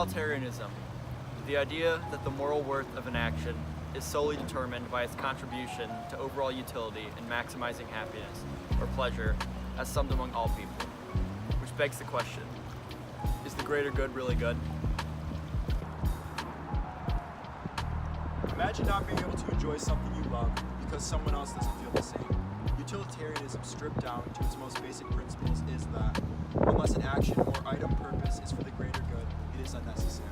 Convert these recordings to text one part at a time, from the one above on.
Utilitarianism, the idea that the moral worth of an action is solely determined by its contribution to overall utility and maximizing happiness or pleasure as summed among all people. Which begs the question, is the greater good really good? Imagine not being able to enjoy something you love because someone else doesn't feel the same. Utilitarianism stripped down to its most basic principles is that unless an action or item purpose is for the greater good, it is unnecessary.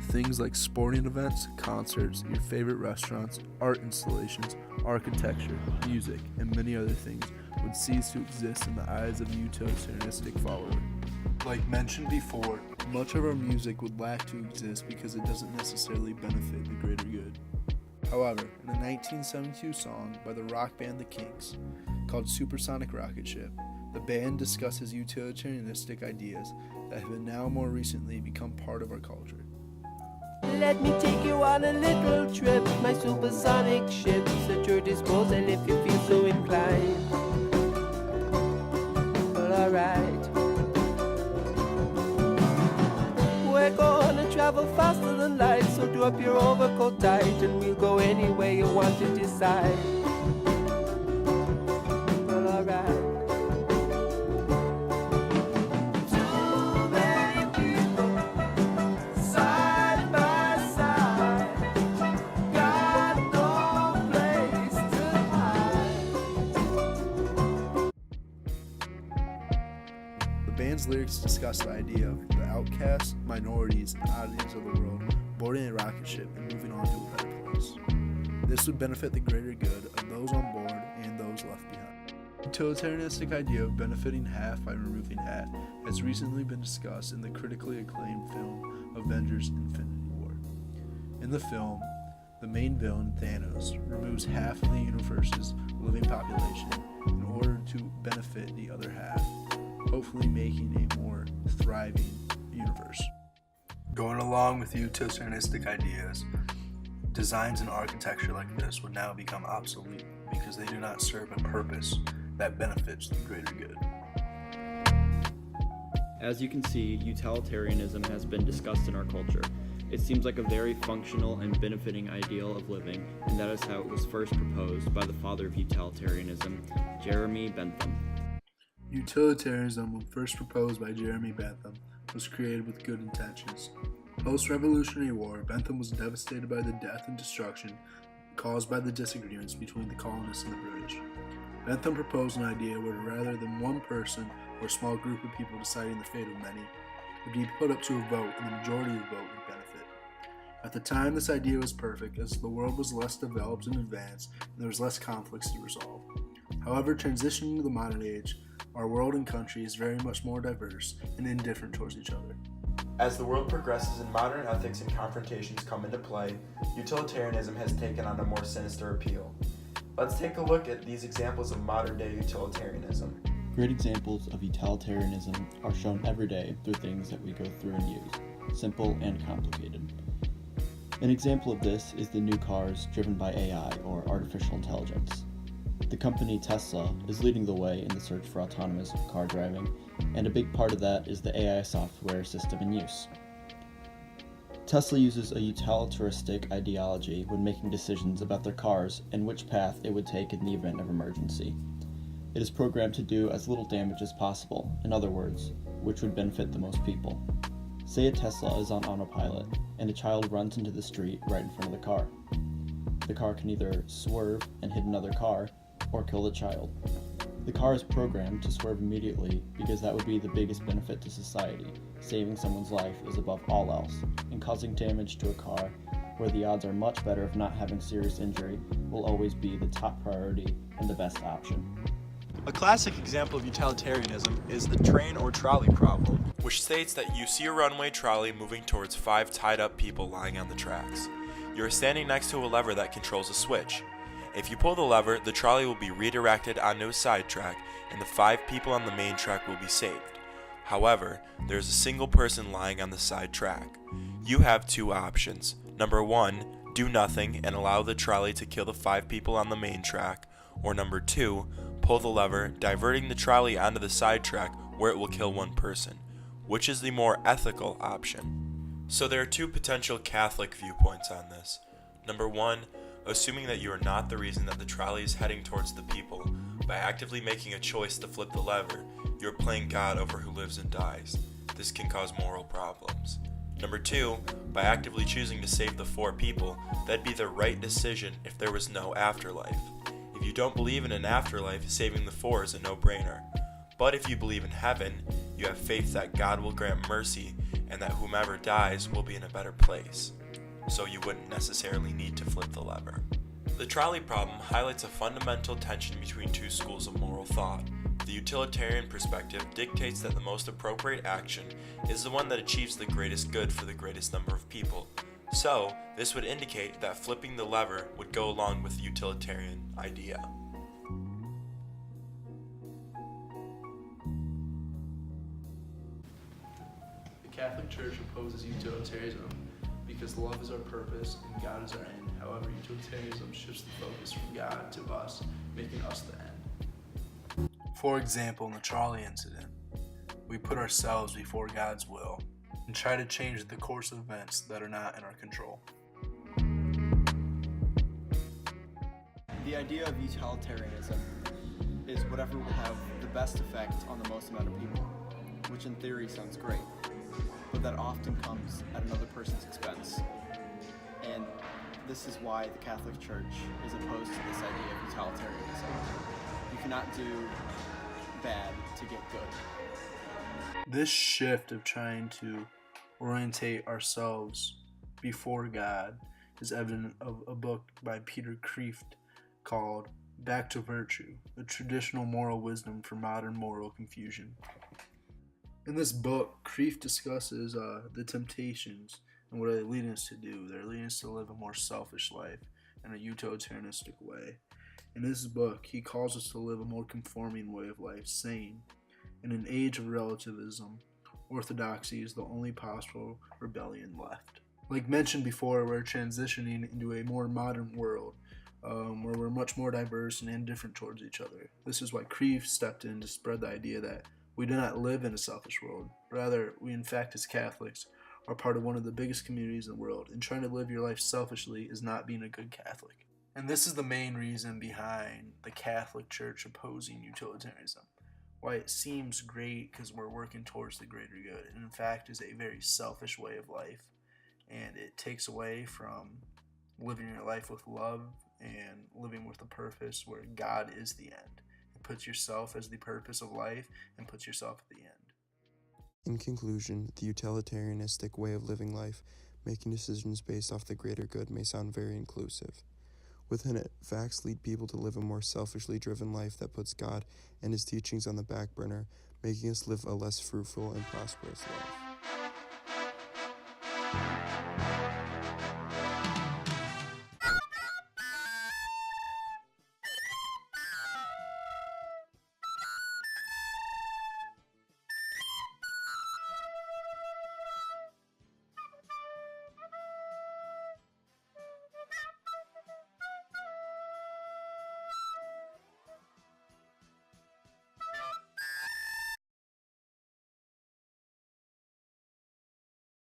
Things like sporting events, concerts, your favorite restaurants, art installations, architecture, music, and many other things would cease to exist in the eyes of a utilitarianistic follower. Like mentioned before, much of our music would lack to exist because it doesn't necessarily benefit the greater good. However, in a 1972 song by the rock band The Kinks called Supersonic Rocket Ship, the band discusses utilitarianistic ideas that have now more recently become part of our culture. Let me take you on a little trip. My supersonic ship's at your disposal if you feel so inclined. Well, alright. We're gonna travel faster than light, so do up your overcoat tight, and we'll go anywhere you want to decide. Well, alright. Too many people side by side, got no place to hide. The band's lyrics discuss the idea of the outcasts, minorities, and oddities of the world boarding a rocket ship and moving on to a better place. This would benefit the greater good of those on board and those left behind. The utilitarianistic idea of benefiting half by removing half has recently been discussed in the critically acclaimed film Avengers: Infinity War. In the film, the main villain, Thanos, removes half of the universe's living population in order to benefit the other half, hopefully making a more thriving universe. Going along with utilitarianistic ideas, designs and architecture like this would now become obsolete because they do not serve a purpose that benefits the greater good. As you can see, utilitarianism has been discussed in our culture. It seems like a very functional and benefiting ideal of living, and that is how it was first proposed by the father of utilitarianism, Jeremy Bentham. Utilitarianism, when first proposed by Jeremy Bentham, was created with good intentions. Post-Revolutionary War, Bentham was devastated by the death and destruction caused by the disagreements between the colonists and the British. Bentham proposed an idea where rather than one person or small group of people deciding the fate of many, would be put up to a vote and the majority of the vote would benefit. At the time, this idea was perfect as the world was less developed and advanced and there was less conflicts to resolve. However, transitioning to the modern age, our world and country is very much more diverse and indifferent towards each other. As the world progresses and modern ethics and confrontations come into play, utilitarianism has taken on a more sinister appeal. Let's take a look at these examples of modern-day utilitarianism. Great examples of utilitarianism are shown every day through things that we go through and use, simple and complicated. An example of this is the new cars driven by AI or artificial intelligence. The company Tesla is leading the way in the search for autonomous car driving, and a big part of that is the AI software system in use. Tesla uses a utilitaristic ideology when making decisions about their cars and which path it would take in the event of emergency. It is programmed to do as little damage as possible, in other words, which would benefit the most people. Say a Tesla is on autopilot, and a child runs into the street right in front of the car. The car can either swerve and hit another car, or kill the child. The car is programmed to swerve immediately because that would be the biggest benefit to society. Saving someone's life is above all else, and causing damage to a car, where the odds are much better of not having serious injury, will always be the top priority and the best option. A classic example of utilitarianism is the train or trolley problem, which states that you see a runway trolley moving towards 5 tied up people lying on the tracks. You are standing next to a lever that controls a switch. If you pull the lever, the trolley will be redirected onto a side track, and the 5 people on the main track will be saved. However, there is a single person lying on the side track. You have 2 options. Number 1, do nothing and allow the trolley to kill the 5 people on the main track, or number 2, pull the lever, diverting the trolley onto the side track where it will kill 1 person. Which is the more ethical option? So there are two potential Catholic viewpoints on this. Number one, assuming that you are not the reason that the trolley is heading towards the people. By actively making a choice to flip the lever, you are playing God over who lives and dies. This can cause moral problems. Number two, by actively choosing to save the 4 people, that'd be the right decision if there was no afterlife. If you don't believe in an afterlife, saving the 4 is a no-brainer. But if you believe in heaven, you have faith that God will grant mercy and that whomever dies will be in a better place. So you wouldn't necessarily need to flip the lever. The trolley problem highlights a fundamental tension between two schools of moral thought. The utilitarian perspective dictates that the most appropriate action is the one that achieves the greatest good for the greatest number of people. So, this would indicate that flipping the lever would go along with the utilitarian idea. The Catholic Church opposes utilitarianism because love is our purpose and God is our end. However, utilitarianism shifts the focus from God to us, making us the end. For example, in the trolley incident, we put ourselves before God's will and try to change the course of events that are not in our control. The idea of utilitarianism is whatever will have the best effect on the most amount of people, which in theory sounds great, but that often comes at another person's expense. And this is why the Catholic Church is opposed to this idea of utilitarianism. You cannot do bad to get good. This shift of trying to orientate ourselves before God is evident of a book by Peter Kreeft called Back to Virtue, a traditional moral wisdom for modern moral confusion. In this book, Kreeft discusses the temptations and what they lead us to do. They're leading us to live a more selfish life in a utilitarianistic way. In his book, he calls us to live a more conforming way of life, saying, in an age of relativism, orthodoxy is the only possible rebellion left. Like mentioned before, we're transitioning into a more modern world where we're much more diverse and indifferent towards each other. This is why Kreeft stepped in to spread the idea that we do not live in a selfish world. Rather, we in fact as Catholics are part of one of the biggest communities in the world, and trying to live your life selfishly is not being a good Catholic. And this is the main reason behind the Catholic Church opposing utilitarianism. Why it seems great because we're working towards the greater good, and in fact is a very selfish way of life, and it takes away from living your life with love and living with a purpose where God is the end. It puts yourself as the purpose of life and puts yourself at the end. In conclusion, the utilitarianistic way of living life, making decisions based off the greater good, may sound very inclusive. Within it, facts lead people to live a more selfishly driven life that puts God and his teachings on the back burner, making us live a less fruitful and prosperous life.